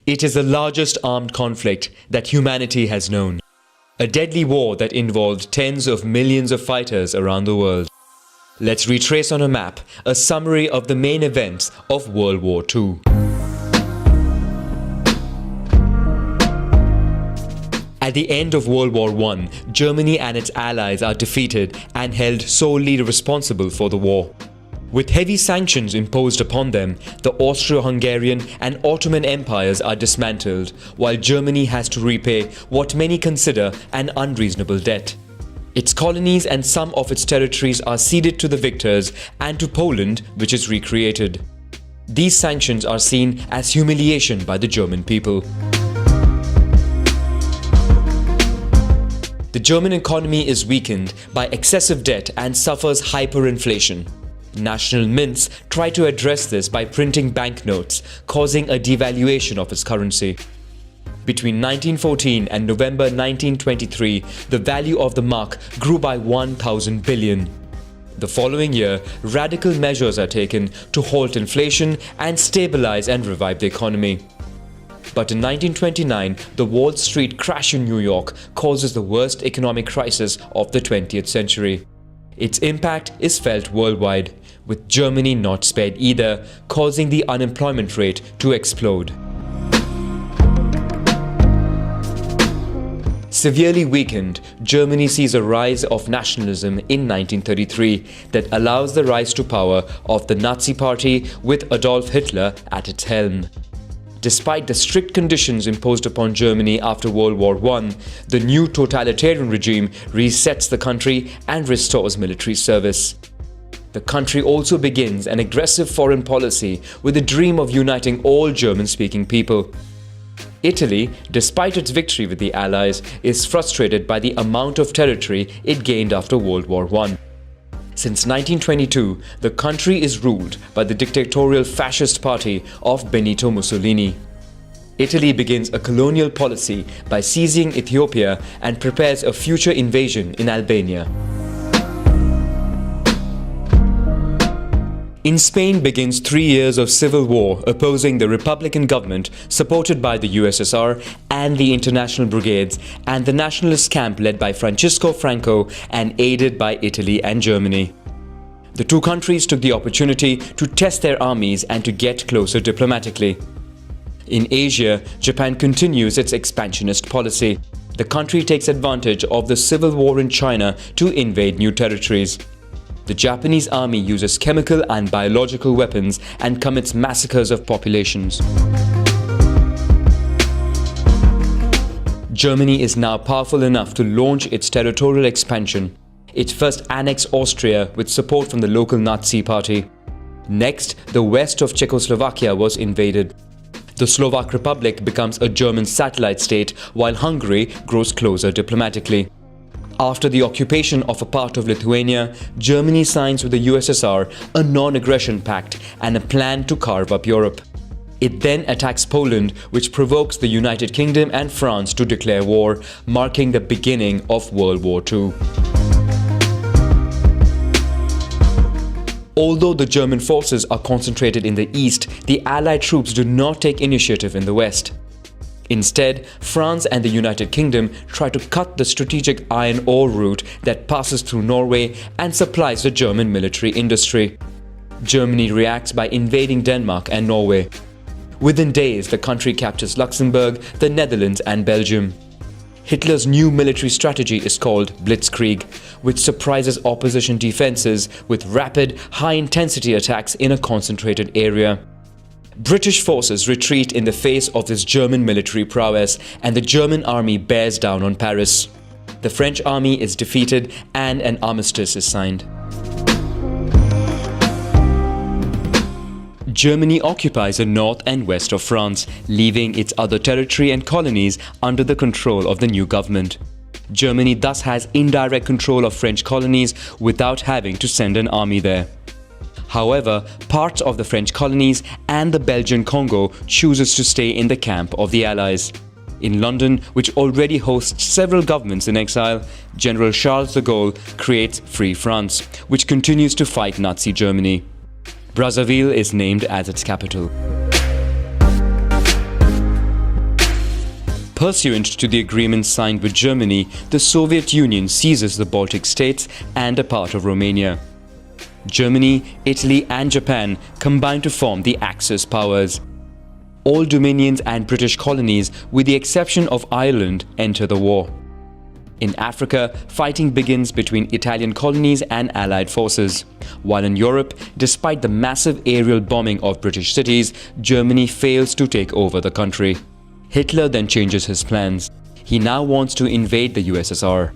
It is the largest armed conflict that humanity has known. A deadly war that involved tens of millions of fighters around the world. Let's retrace on a map a summary of the main events of World War II. At the end of World War I, Germany and its allies are defeated and held solely responsible for the war. With heavy sanctions imposed upon them, the Austro-Hungarian and Ottoman empires are dismantled, while Germany has to repay what many consider an unreasonable debt. Its colonies and some of its territories are ceded to the victors and to Poland, which is recreated. These sanctions are seen as humiliation by the German people. The German economy is weakened by excessive debt and suffers hyperinflation. National mints try to address this by printing banknotes, causing a devaluation of its currency. Between 1914 and November 1923, the value of the mark grew by 1,000 billion. The following year, radical measures are taken to halt inflation and stabilize and revive the economy. But in 1929, the Wall Street crash in New York causes the worst economic crisis of the 20th century. Its impact is felt worldwide, with Germany not spared either, causing the unemployment rate to explode. Severely weakened, Germany sees a rise of nationalism in 1933 that allows the rise to power of the Nazi Party with Adolf Hitler at its helm. Despite the strict conditions imposed upon Germany after World War I, the new totalitarian regime resets the country and restores military service. The country also begins an aggressive foreign policy with the dream of uniting all German-speaking people. Italy, despite its victory with the Allies, is frustrated by the amount of territory it gained after World War I. Since 1922, the country is ruled by the dictatorial fascist party of Benito Mussolini. Italy begins a colonial policy by seizing Ethiopia and prepares a future invasion in Albania. In Spain begins 3 years of civil war opposing the Republican government supported by the USSR and the International Brigades and the nationalist camp led by Francisco Franco and aided by Italy and Germany. The two countries took the opportunity to test their armies and to get closer diplomatically. In Asia, Japan continues its expansionist policy. The country takes advantage of the civil war in China to invade new territories. The Japanese army uses chemical and biological weapons and commits massacres of populations. Germany is now powerful enough to launch its territorial expansion. It first annexed Austria with support from the local Nazi party. Next, the west of Czechoslovakia was invaded. The Slovak Republic becomes a German satellite state, while Hungary grows closer diplomatically. After the occupation of a part of Lithuania, Germany signs with the USSR a non-aggression pact and a plan to carve up Europe. It then attacks Poland, which provokes the United Kingdom and France to declare war, marking the beginning of World War II. Although the German forces are concentrated in the east, the Allied troops do not take initiative in the west. Instead, France and the United Kingdom try to cut the strategic iron ore route that passes through Norway and supplies the German military industry. Germany reacts by invading Denmark and Norway. Within days, the country captures Luxembourg, the Netherlands and Belgium. Hitler's new military strategy is called Blitzkrieg, which surprises opposition defenses with rapid, high-intensity attacks in a concentrated area. British forces retreat in the face of this German military prowess, and the German army bears down on Paris. The French army is defeated and an armistice is signed. Germany occupies the north and west of France, leaving its other territory and colonies under the control of the new government. Germany thus has indirect control of French colonies without having to send an army there. However, parts of the French colonies and the Belgian Congo chooses to stay in the camp of the Allies. In London, which already hosts several governments in exile, General Charles de Gaulle creates Free France, which continues to fight Nazi Germany. Brazzaville is named as its capital. Pursuant to the agreement signed with Germany, the Soviet Union seizes the Baltic states and a part of Romania. Germany, Italy and Japan combine to form the Axis powers. All dominions and British colonies, with the exception of Ireland, enter the war. In Africa, fighting begins between Italian colonies and Allied forces. While in Europe, despite the massive aerial bombing of British cities, Germany fails to take over the country. Hitler then changes his plans. He now wants to invade the USSR.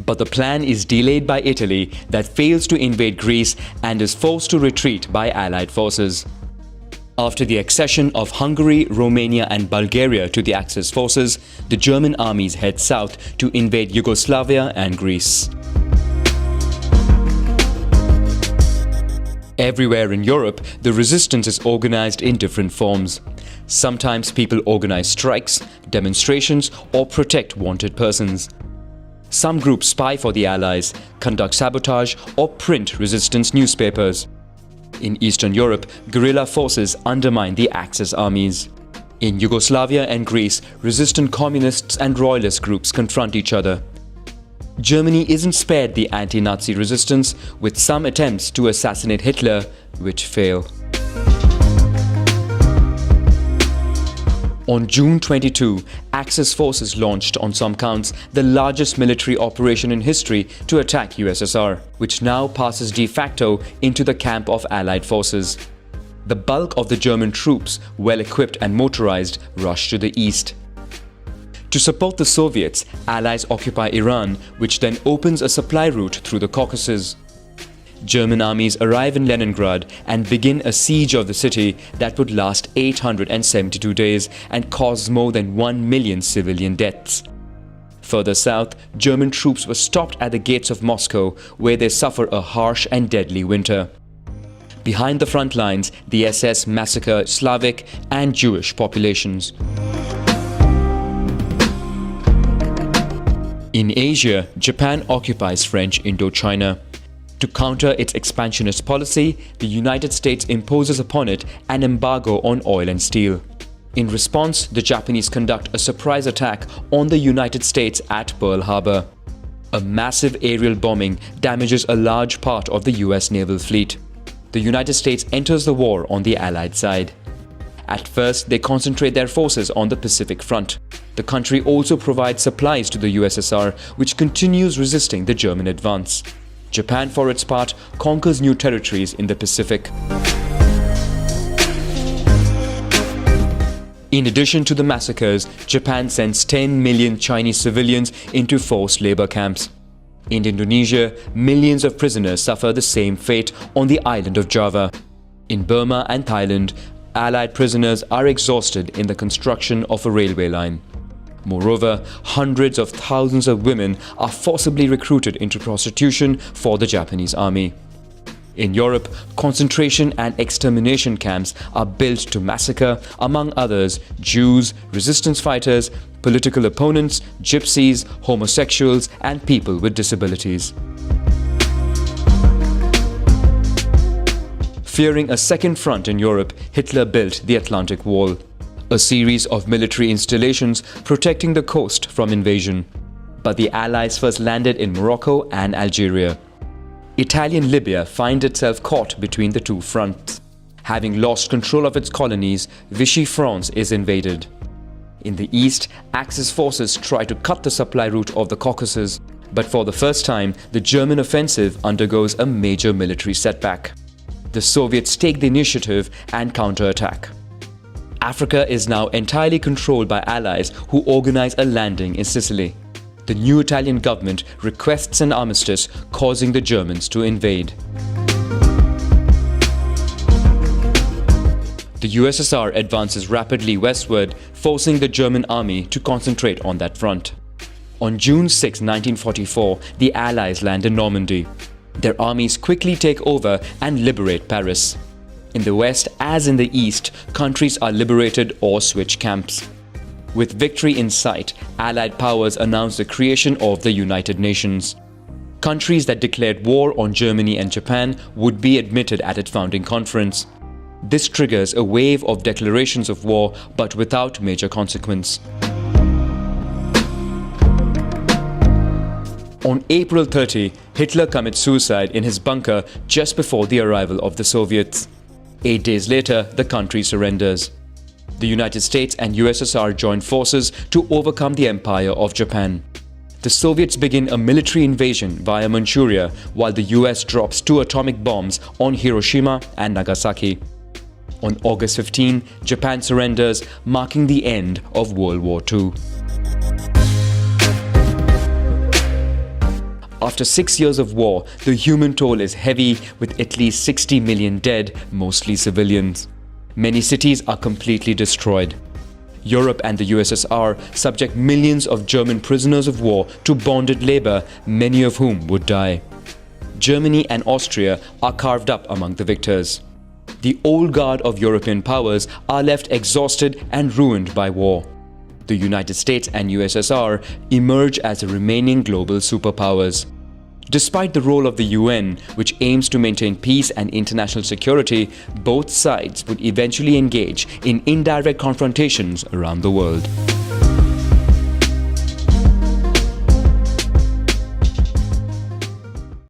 But the plan is delayed by Italy, that fails to invade Greece and is forced to retreat by Allied forces. After the accession of Hungary, Romania and Bulgaria to the Axis forces, the German armies head south to invade Yugoslavia and Greece. Everywhere in Europe, the resistance is organized in different forms. Sometimes people organize strikes, demonstrations, or protect wanted persons. Some groups spy for the Allies, conduct sabotage, or print resistance newspapers. In Eastern Europe, guerrilla forces undermine the Axis armies. In Yugoslavia and Greece, resistant communists and royalist groups confront each other. Germany isn't spared the anti-Nazi resistance, with some attempts to assassinate Hitler, which fail. On June 22, Axis forces launched, on some counts, the largest military operation in history to attack USSR, which now passes de facto into the camp of Allied forces. The bulk of the German troops, well equipped and motorized, rush to the east. To support the Soviets, Allies occupy Iran, which then opens a supply route through the Caucasus. German armies arrive in Leningrad and begin a siege of the city that would last 872 days and cause more than 1 million civilian deaths. Further south, German troops were stopped at the gates of Moscow, where they suffer a harsh and deadly winter. Behind the front lines, the SS massacre Slavic and Jewish populations. In Asia, Japan occupies French Indochina. To counter its expansionist policy, the United States imposes upon it an embargo on oil and steel. In response, the Japanese conduct a surprise attack on the United States at Pearl Harbor. A massive aerial bombing damages a large part of the US naval fleet. The United States enters the war on the Allied side. At first, they concentrate their forces on the Pacific front. The country also provides supplies to the USSR, which continues resisting the German advance. Japan, for its part, conquers new territories in the Pacific. In addition to the massacres, Japan sends 10 million Chinese civilians into forced labor camps. In Indonesia, millions of prisoners suffer the same fate on the island of Java. In Burma and Thailand, Allied prisoners are exhausted in the construction of a railway line. Moreover, hundreds of thousands of women are forcibly recruited into prostitution for the Japanese army. In Europe, concentration and extermination camps are built to massacre, among others, Jews, resistance fighters, political opponents, gypsies, homosexuals, and people with disabilities. Fearing a second front in Europe, Hitler built the Atlantic Wall, a series of military installations protecting the coast from invasion. But the Allies first landed in Morocco and Algeria. Italian Libya finds itself caught between the two fronts. Having lost control of its colonies, Vichy France is invaded. In the east, Axis forces try to cut the supply route of the Caucasus, but for the first time, the German offensive undergoes a major military setback. The Soviets take the initiative and counterattack. Africa is now entirely controlled by Allies who organize a landing in Sicily. The new Italian government requests an armistice, causing the Germans to invade. The USSR advances rapidly westward, forcing the German army to concentrate on that front. On June 6, 1944, the Allies land in Normandy. Their armies quickly take over and liberate Paris. In the west, as in the east, countries are liberated or switch camps. With victory in sight, Allied powers announced the creation of the United Nations. Countries that declared war on Germany and Japan would be admitted at its founding conference. This triggers a wave of declarations of war, but without major consequence. On April 30, Hitler commits suicide in his bunker just before the arrival of the Soviets. 8 days later, the country surrenders. The United States and USSR join forces to overcome the Empire of Japan. The Soviets begin a military invasion via Manchuria, while the US drops 2 atomic bombs on Hiroshima and Nagasaki. On August 15, Japan surrenders, marking the end of World War II. After 6 years of war, the human toll is heavy, with at least 60 million dead, mostly civilians. Many cities are completely destroyed. Europe and the USSR subject millions of German prisoners of war to bonded labor, many of whom would die. Germany and Austria are carved up among the victors. The old guard of European powers are left exhausted and ruined by war. The United States and USSR emerge as the remaining global superpowers. Despite the role of the UN, which aims to maintain peace and international security, both sides would eventually engage in indirect confrontations around the world.